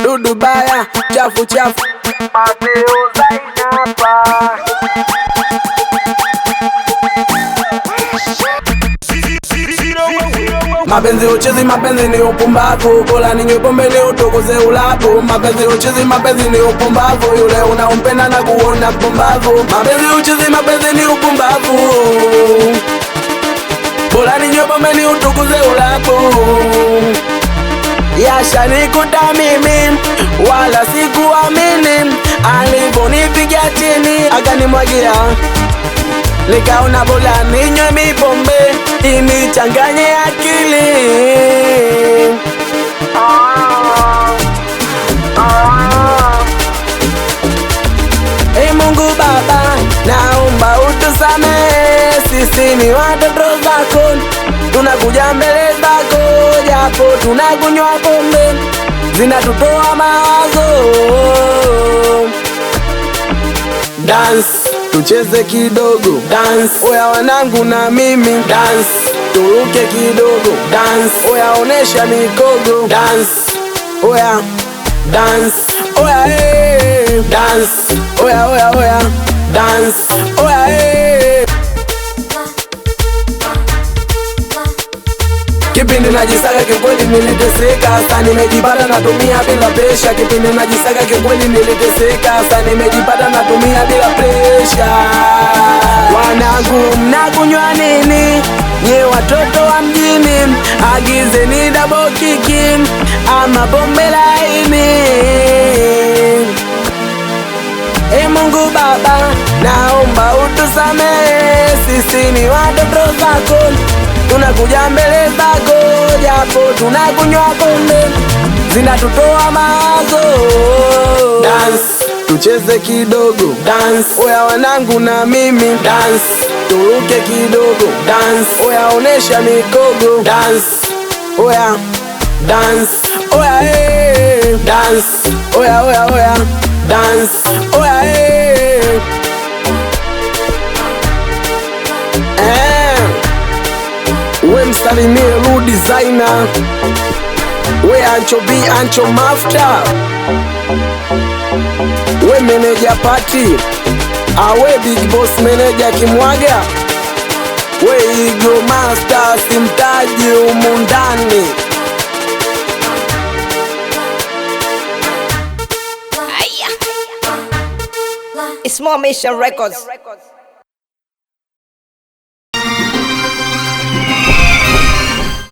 Dudu baya, chafu chafu. Mapenzi uchezi, mapenzi ni upumbavu. Bora ninywe pombe ni utukuze ulabu. Mapenzi uchezi, mapenzi ni upumbavu. Yule unaompenda na kuona mpumbavu. Mapenzi uchezi, mapenzi ni upumbavu. Bora ninywe pombe ni utukuze ulabu. Yashanikuta mimi wala sikuamini, alivonipiga chini akanimwagia, nikaona bora ninywe mipombe inichanganye akili. Ee Mungu Baba, naomba utusamehe, sisi ni watoto zako, tunakuja mbele zako, japo tunakunywa pombe zinatutoa mawazo. Dance, tucheze kidogo, dance. Oya wanangu na mimi, dance. Turuke kidogo, dance. Oya onesha mikogo, dance. Oya, dance. Oya hey, dance. Oya oya oya, dance. Oya hey. Kipindi najisaka kikweli niliteseka, sasa nimejipata natumia bila presha. Kipindi najisaka kikweli niliteseka, sasa nimejipata natumia bila presha. Wanangu mnakunywa nini? Nye watoto wa mjini, agizeni double kiki ama pombe laini. Ee Mungu Baba, naomba utusamehe, sisi ni watoto zako, tunakuja mbele zako, japo tunakunywa pombe zinatutoa mawazo. Dance, tucheze kidogo, dance. Oya wanangu na mimi, dance. Turuke kidogo, dance. Oya onesha mikogo, dance. Oya, dance. Oya hey, dance. Oya oya oya, dance. Oya hey. We msalimie Lu Designer, we Ancho B, Ancho Mafta, we meneja Pati, awe Big Boss meneja Kimwaga, we Igo Master simtaji umundani. It's More Mission Records.